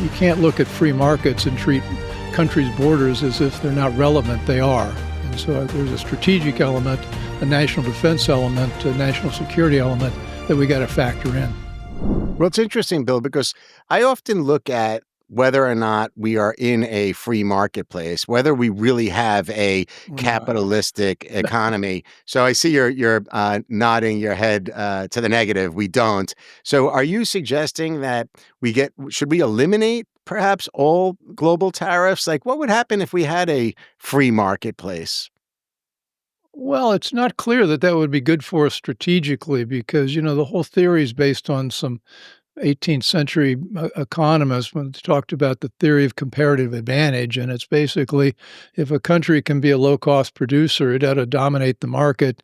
you can't look at free markets and treat countries' borders as if they're not relevant. They are. And so there's a strategic element, a national defense element, a national security element that we got to factor in. Well, it's interesting, Bill, because I often look at whether or not we are in a free marketplace, whether we really have a capitalistic economy. So I see you're nodding your head to the negative. We don't. So are you suggesting that should we eliminate perhaps all global tariffs? Like, what would happen if we had a free marketplace? Well, it's not clear that that would be good for us strategically because, the whole theory is based on some 18th century economists when they talked about the theory of comparative advantage. And it's basically if a country can be a low cost producer, it ought to dominate the market.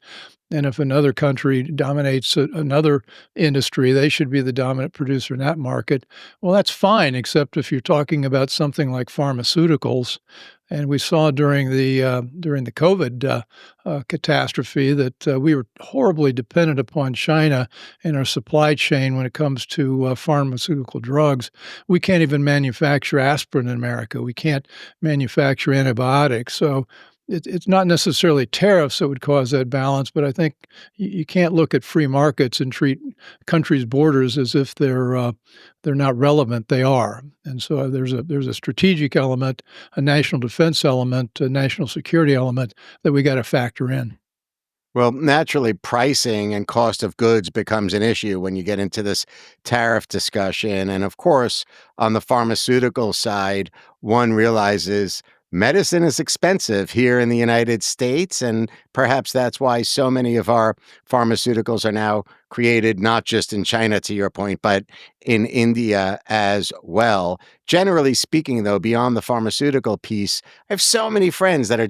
And if another country dominates another industry, they should be the dominant producer in that market. Well, that's fine, except if you're talking about something like pharmaceuticals. And we saw during the COVID catastrophe that we were horribly dependent upon China in our supply chain when it comes to pharmaceutical drugs. We can't even manufacture aspirin in America. We can't manufacture antibiotics. So it's not necessarily tariffs that would cause that balance, but I think you can't look at free markets and treat countries' borders as if they're not relevant. They are, and so there's a strategic element, a national defense element, a national security element that we got to factor in. Well, naturally, pricing and cost of goods becomes an issue when you get into this tariff discussion. And of course, on the pharmaceutical side, one realizes medicine is expensive here in the United States. And perhaps that's why so many of our pharmaceuticals are now created not just in China, to your point, but in India as well. Generally speaking, though, beyond the pharmaceutical piece, I have so many friends that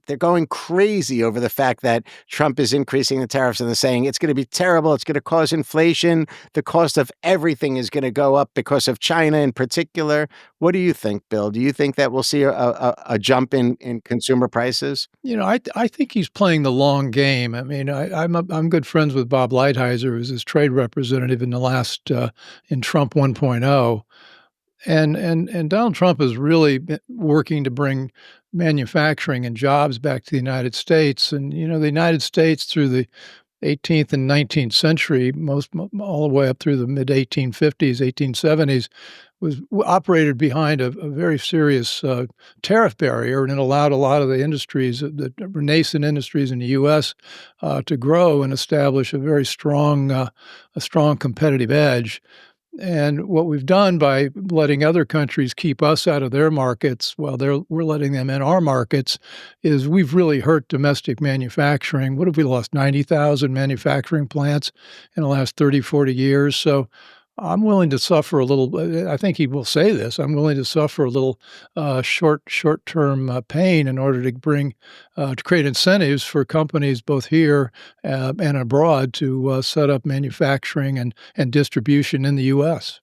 they're going crazy over the fact that Trump is increasing the tariffs and they're saying it's going to be terrible. It's going to cause inflation. The cost of everything is going to go up because of China in particular. What do you think, Bill? Do you think that we'll see a jump in consumer prices? I think he's playing the long game. I mean, I'm good friends with Bob Lighthizer, who's his trade representative in the last in Trump 1.0. And Donald Trump is really working to bring manufacturing and jobs back to the United States. And the United States through the 18th and 19th century, all the way up through the mid 1850s, 1870s, was operated behind a very serious tariff barrier, and it allowed a lot of the industries, the nascent industries in the U.S., to grow and establish a strong competitive edge. And what we've done by letting other countries keep us out of their markets while we're letting them in our markets is we've really hurt domestic manufacturing. What have we lost? 90,000 manufacturing plants in the last 30, 40 years. So I'm willing to suffer a little. I think he will say this. I'm willing to suffer a little short-term pain in order to create incentives for companies both here and abroad to set up manufacturing and distribution in the U.S.